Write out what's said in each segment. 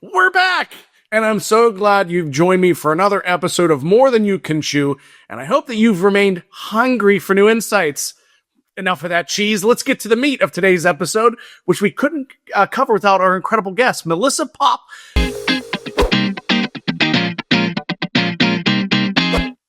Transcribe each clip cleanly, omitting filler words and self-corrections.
We're back! And I'm so glad you've joined me for another episode of More Than You Can Chew, and I hope that you've remained hungry for new insights. Enough of that cheese. Let's get to the meat of today's episode, which we couldn't cover without our incredible guest, Melissa Popp,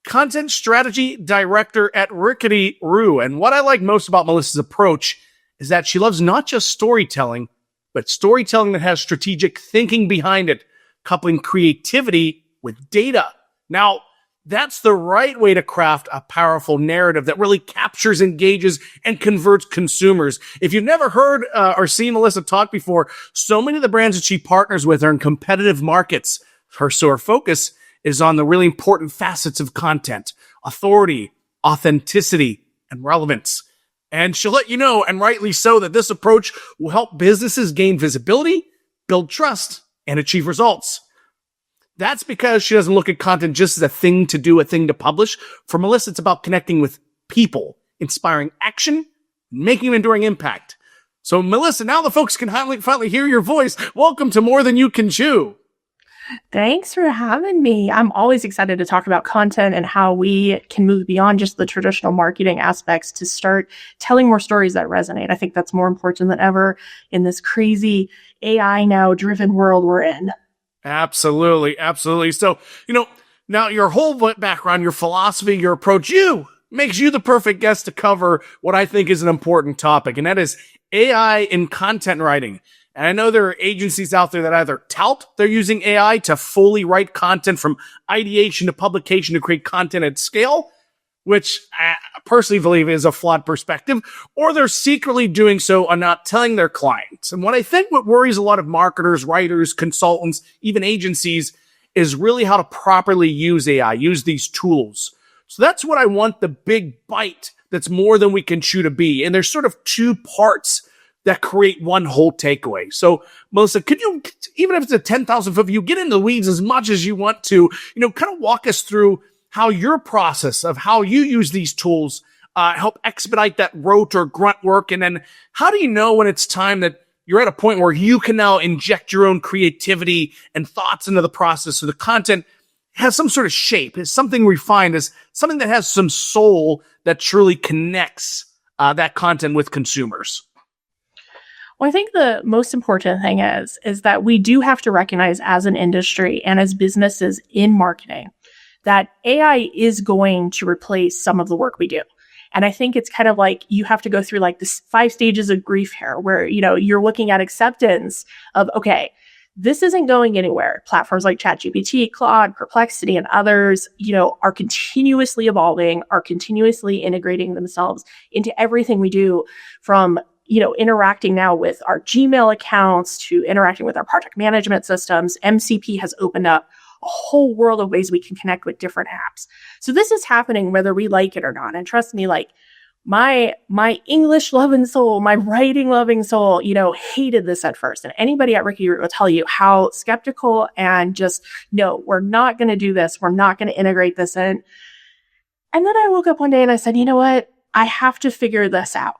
Content Strategy Director at RicketyRoo. And what I like most about Melissa's approach is that she loves not just storytelling, but storytelling that has strategic thinking behind it, coupling creativity with data. Now, that's the right way to craft a powerful narrative that really captures, engages, and converts consumers. If you've never heard or seen Melissa talk before, so many of the brands that she partners with are in competitive markets. Her focus is on the really important facets of content: authority, authenticity, and relevance. And she'll let you know, and rightly so, that this approach will help businesses gain visibility, build trust, and achieve results. That's because she doesn't look at content just as a thing to do, a thing to publish. For Melissa, it's about connecting with people, inspiring action, making an enduring impact. So Melissa, now the folks can finally hear your voice. Welcome to More Than You Can Chew. Thanks for having me. I'm always excited to talk about content and how we can move beyond just the traditional marketing aspects to start telling more stories that resonate. I think that's more important than ever in this crazy AI now driven world we're in. Absolutely. Absolutely. So, now your whole background, your philosophy, your approach, makes you the perfect guest to cover what I think is an important topic, and that is AI in content writing. And I know there are agencies out there that either tout they're using AI to fully write content from ideation to publication to create content at scale, which I personally believe is a flawed perspective, or they're secretly doing so and not telling their clients. And what worries a lot of marketers, writers, consultants, even agencies, is really how to properly use AI, use these tools. So that's what I want the big bite that's More Than We Can Chew to be. And there's sort of two parts that create one whole takeaway. So, Melissa, could you, even if it's a 10,000-foot view, get into the weeds as much as you want to, kind of walk us through how your process of how you use these tools help expedite that rote or grunt work. And then how do you know when it's time that you're at a point where you can now inject your own creativity and thoughts into the process so the content has some sort of shape, is something refined, is something that has some soul that truly connects that content with consumers? Well, I think the most important thing is that we do have to recognize as an industry and as businesses in marketing that AI is going to replace some of the work we do. And I think it's kind of like you have to go through like this 5 stages of grief here where, you're looking at acceptance of, okay, this isn't going anywhere. Platforms like ChatGPT, Claude, Perplexity, and others, are continuously evolving, are continuously integrating themselves into everything we do, from interacting now with our Gmail accounts to interacting with our project management systems. MCP has opened up a whole world of ways we can connect with different apps. So this is happening whether we like it or not. And trust me, like my English loving soul, my writing loving soul, hated this at first. And anybody at RicketyRoo will tell you how skeptical and just, no, we're not going to do this. We're not going to integrate this in. And then I woke up one day and I said, you know what? I have to figure this out.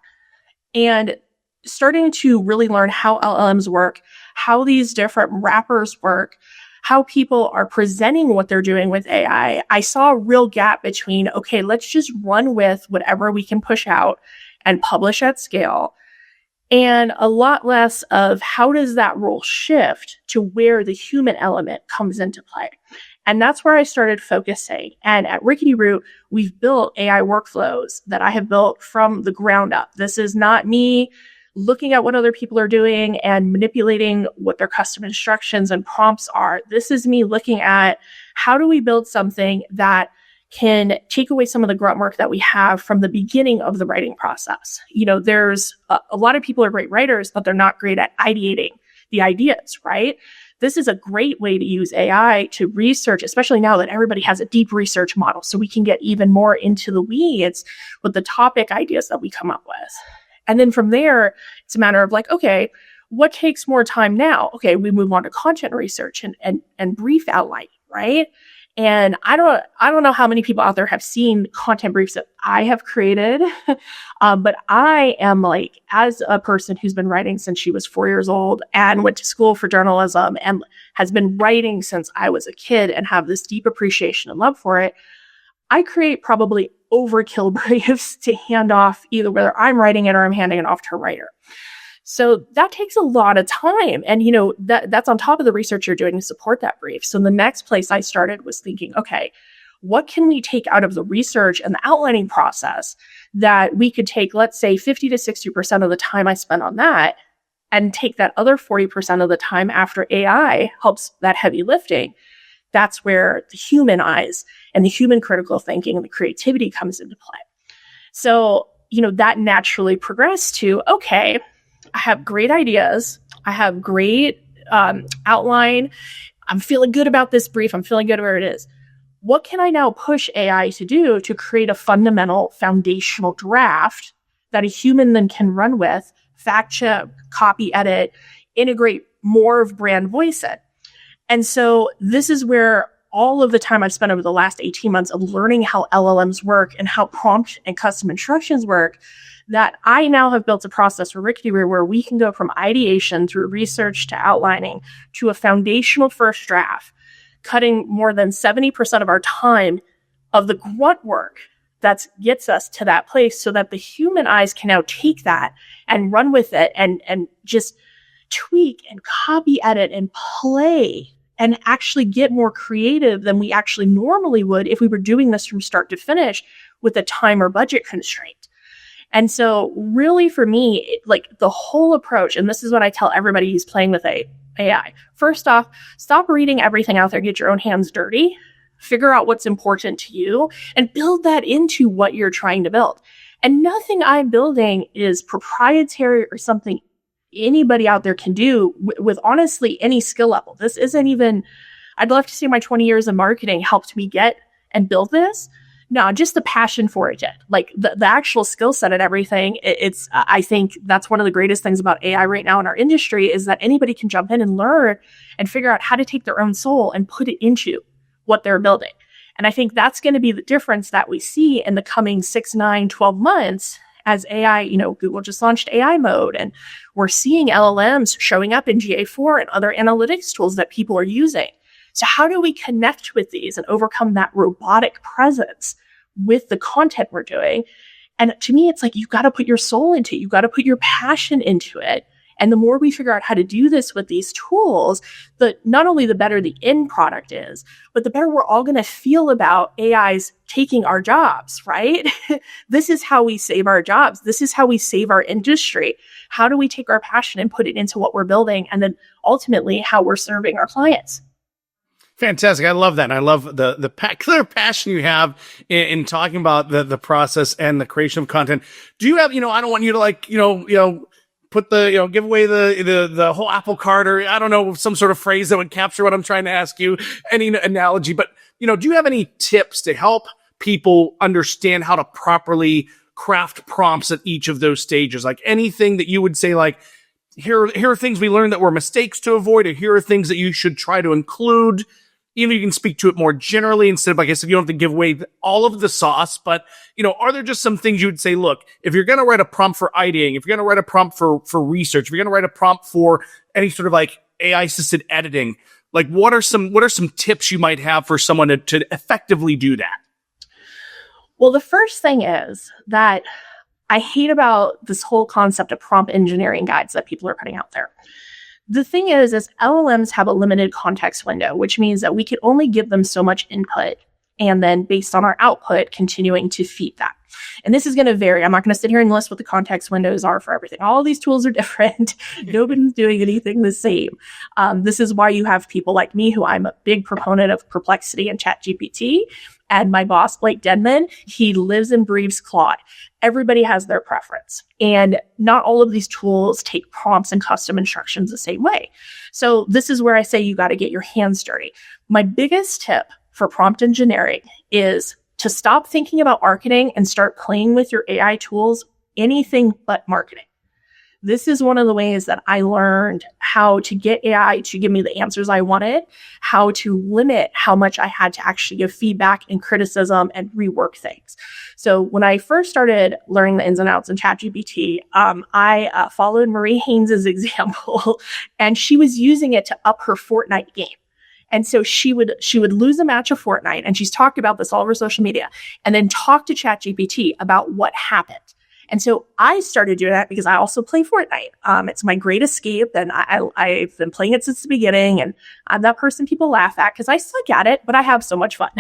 And starting to really learn how LLMs work, how these different wrappers work, how people are presenting what they're doing with AI, I saw a real gap between, okay, let's just run with whatever we can push out and publish at scale, and a lot less of how does that role shift to where the human element comes into play. And that's where I started focusing. And at RicketyRoo, we've built AI workflows that I have built from the ground up. This is not me looking at what other people are doing and manipulating what their custom instructions and prompts are. This is me looking at how do we build something that can take away some of the grunt work that we have from the beginning of the writing process. There's a lot of people are great writers, but they're not great at ideating the ideas, right? This is a great way to use AI to research, especially now that everybody has a deep research model, so we can get even more into the weeds with the topic ideas that we come up with. And then from there, it's a matter of like, okay, what takes more time now? Okay, we move on to content research and brief outline, right? And I don't know how many people out there have seen content briefs that I have created. But I am like, as a person who's been writing since she was 4 years old and went to school for journalism and has been writing since I was a kid and have this deep appreciation and love for it, I create probably overkill briefs to hand off either whether I'm writing it or I'm handing it off to a writer. So that takes a lot of time. And, that's on top of the research you're doing to support that brief. So the next place I started was thinking, okay, what can we take out of the research and the outlining process that we could take, let's say 50 to 60% of the time I spent on that and take that other 40% of the time after AI helps that heavy lifting. That's where the human eyes and the human critical thinking and the creativity comes into play. So, that naturally progressed to, okay, I have great ideas. I have great outline. I'm feeling good about this brief. I'm feeling good where it is. What can I now push AI to do to create a fundamental foundational draft that a human then can run with, fact check, copy edit, integrate more of brand voice in? And so this is where all of the time I've spent over the last 18 months of learning how LLMs work and how prompt and custom instructions work, that I now have built a process for RicketyRoo where we can go from ideation through research to outlining to a foundational first draft, cutting more than 70% of our time of the grunt work that gets us to that place so that the human eyes can now take that and run with it and just tweak and copy edit and play and actually get more creative than we actually normally would if we were doing this from start to finish with a time or budget constraint. And so really for me, like the whole approach, and this is what I tell everybody who's playing with AI. First off, stop reading everything out there, get your own hands dirty, figure out what's important to you, and build that into what you're trying to build. And nothing I'm building is proprietary or something anybody out there can do with honestly any skill level. This isn't even, I'd love to say my 20 years of marketing helped me get and build this. No, just the passion for it did. Like the actual skill set and everything, I think that's one of the greatest things about AI right now in our industry is that anybody can jump in and learn and figure out how to take their own soul and put it into what they're building. And I think that's going to be the difference that we see in the coming 6, 9, 12 months as AI, Google just launched AI mode and we're seeing LLMs showing up in GA4 and other analytics tools that people are using. So how do we connect with these and overcome that robotic presence with the content we're doing? And to me, it's like, you've got to put your soul into it. You've got to put your passion into it. And the more we figure out how to do this with these tools, not only the better the end product is, but the better we're all going to feel about AIs taking our jobs, right? This is how we save our jobs. This is how we save our industry. How do we take our passion and put it into what we're building? And then ultimately how we're serving our clients. Fantastic. I love that. And I love the clear passion you have in talking about the process and the creation of content. Do you have, I don't want you to put give away the whole apple cart, or I don't know, some sort of phrase that would capture what I'm trying to ask you, any analogy, but, do you have any tips to help people understand how to properly craft prompts at each of those stages? Like anything that you would say, like, here are things we learned that were mistakes to avoid, or here are things that you should try to include. Even you can speak to it more generally instead of, like I said, you don't have to give away all of the sauce, but, are there just some things you would say, look, if you're going to write a prompt for ideating, if you're going to write a prompt for research, if you're going to write a prompt for any sort of like AI assisted editing, like what are some tips you might have for someone to effectively do that? Well, the first thing is that I hate about this whole concept of prompt engineering guides that people are putting out there. The thing is LLMs have a limited context window, which means that we can only give them so much input and then based on our output, continuing to feed that. And this is going to vary. I'm not going to sit here and list what the context windows are for everything. All of these tools are different. Nobody's doing anything the same. This is why you have people like me, who I'm a big proponent of Perplexity and ChatGPT. And my boss, Blake Denman, he lives and breathes Claude. Everybody has their preference. And not all of these tools take prompts and custom instructions the same way. So this is where I say you got to get your hands dirty. My biggest tip for prompt engineering is to stop thinking about marketing and start playing with your AI tools, anything but marketing. this is one of the ways that I learned how to get AI to give me the answers I wanted, how to limit how much I had to actually give feedback and criticism and rework things. So when I first started learning the ins and outs in ChatGPT, I followed Marie Haynes's example, and she was using it to up her Fortnite game. And so she would lose a match of Fortnite, and she's talked about this all over social media, and then talk to ChatGPT about what happened. And so I started doing that because I also play Fortnite. It's my great escape, and I've been playing it since the beginning, and I'm that person people laugh at because I suck at it, but I have so much fun.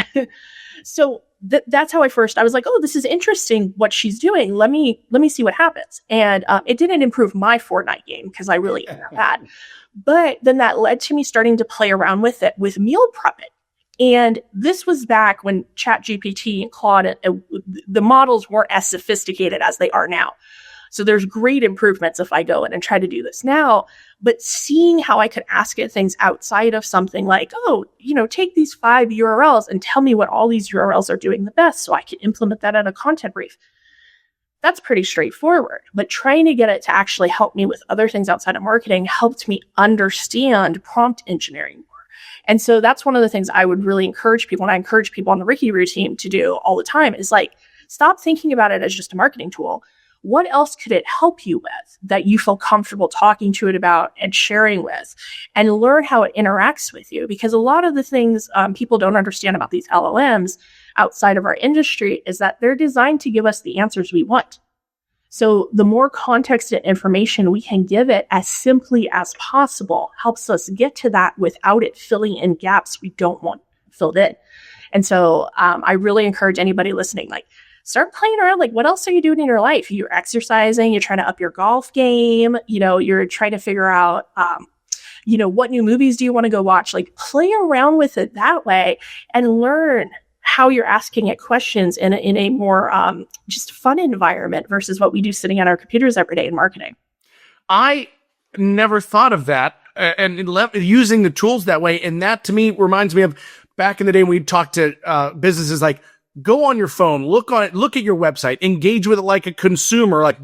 So that's how I was like, oh, this is interesting what she's doing. Let me see what happens. And it didn't improve my Fortnite game because I really am bad. But then that led to me starting to play around with it with meal prepping. And this was back when ChatGPT and Claude, the models weren't as sophisticated as they are now. So there's great improvements if I go in and try to do this now. But seeing how I could ask it things outside of something like, oh, take these 5 URLs and tell me what all these URLs are doing the best so I can implement that in a content brief. That's pretty straightforward. But trying to get it to actually help me with other things outside of marketing helped me understand prompt engineering more. And so that's one of the things I would really encourage people, and I encourage people on the RicketyRoo team to do all the time, is like, stop thinking about it as just a marketing tool. What else could it help you with that you feel comfortable talking to it about and sharing with, and learn how it interacts with you? Because a lot of the things people don't understand about these LLMs outside of our industry is that they're designed to give us the answers we want. So the more context and information we can give it as simply as possible helps us get to that without it filling in gaps we don't want filled in. And so I really encourage anybody listening, like, start playing around. Like, what else are you doing in your life? You're exercising, you're trying to up your golf game, you're trying to figure out, what new movies do you want to go watch? Like, play around with it that way and learn how you're asking it questions in a more just fun environment versus what we do sitting at our computers every day in marketing. I never thought of that and using the tools that way. And that to me reminds me of back in the day when we'd talk to businesses like, go on your phone, look on it, look at your website, engage with it like a consumer, like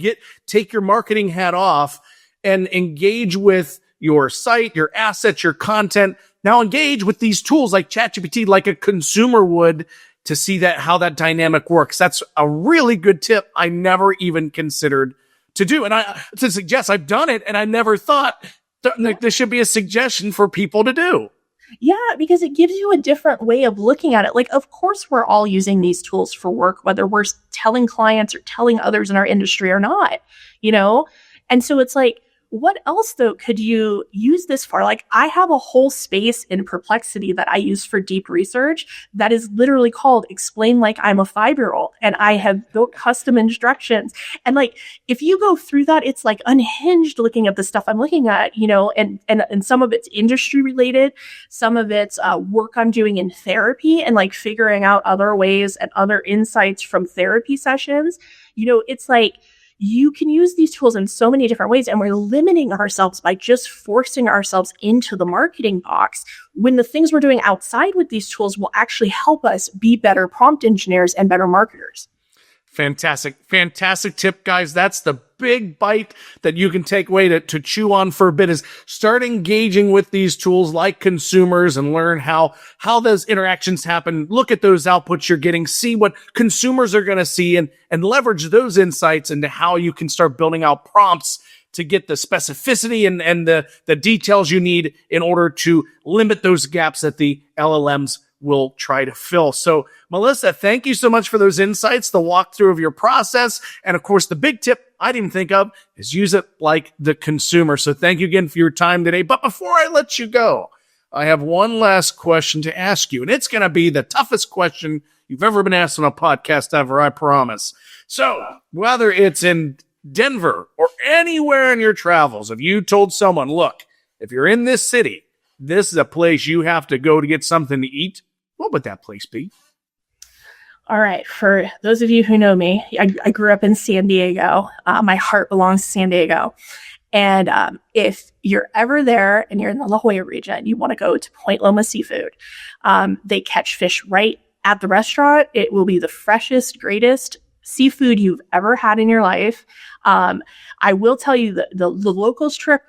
take your marketing hat off and engage with your site, your assets, your content. Now engage with these tools like ChatGPT like a consumer would to see how that dynamic works. That's a really good tip I never even considered to do. And to suggest I've done it, and I never thought there should be a suggestion for people to do. Yeah, because it gives you a different way of looking at it. Like, of course, we're all using these tools for work, whether we're telling clients or telling others in our industry or not, And so it's like, what else, though, could you use this for? Like, I have a whole space in Perplexity that I use for deep research that is literally called Explain Like I'm a 5-Year-Old. And I have built custom instructions. And like, if you go through that, it's like unhinged looking at the stuff I'm looking at, and some of it's industry related. Some of it's work I'm doing in therapy and like figuring out other ways and other insights from therapy sessions. It's like, you can use these tools in so many different ways, and we're limiting ourselves by just forcing ourselves into the marketing box when the things we're doing outside with these tools will actually help us be better prompt engineers and better marketers. Fantastic tip, guys. That's the big bite that you can take away to chew on for a bit, is start engaging with these tools like consumers and learn how those interactions happen. Look at those outputs you're getting, see what consumers are going to see, and leverage those insights into how you can start building out prompts to get the specificity and the details you need in order to limit those gaps that the LLMs will try to fill. So, Melissa, thank you so much for those insights, the walkthrough of your process. And of course, the big tip I didn't think of is use it like the consumer. So thank you again for your time today. But before I let you go, I have one last question to ask you, and it's going to be the toughest question you've ever been asked on a podcast ever, I promise. So whether it's in Denver or anywhere in your travels, if you told someone, look, if you're in this city, this is a place you have to go to get something to eat, what would that place be? All right. For those of you who know me, I grew up in San Diego. My heart belongs to San Diego. And if you're ever there and you're in the La Jolla region, you want to go to Point Loma Seafood. They catch fish right at the restaurant. It will be the freshest, greatest seafood you've ever had in your life. I will tell you that the locals trick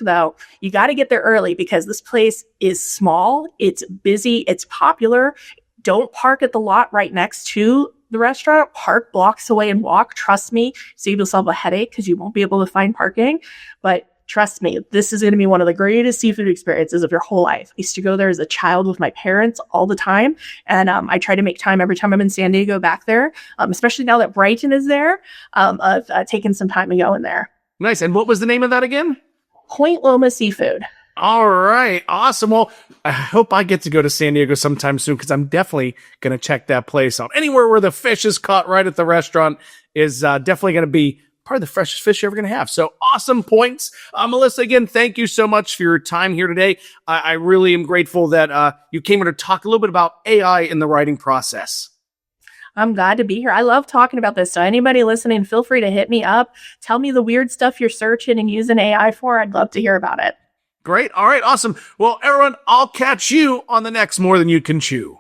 though, you got to get there early because this place is small, it's busy, it's popular. Don't park at the lot right next to the restaurant. Park blocks away and walk. Trust me, save yourself a headache because you won't be able to find parking. But trust me, this is going to be one of the greatest seafood experiences of your whole life. I used to go there as a child with my parents all the time. And I try to make time every time I'm in San Diego back there, especially now that Brighton is there, of taking some time and going there. Nice. And what was the name of that again? Point Loma Seafood. All right. Awesome. Well, I hope I get to go to San Diego sometime soon because I'm definitely going to check that place out. Anywhere where the fish is caught right at the restaurant is definitely going to be probably the freshest fish you're ever going to have. So awesome points. Melissa, again, thank you so much for your time here today. I really am grateful that you came here to talk a little bit about AI in the writing process. I'm glad to be here. I love talking about this. So anybody listening, feel free to hit me up. Tell me the weird stuff you're searching and using AI for. I'd love to hear about it. Great. All right. Awesome. Well, everyone, I'll catch you on the next More Than You Can Chew.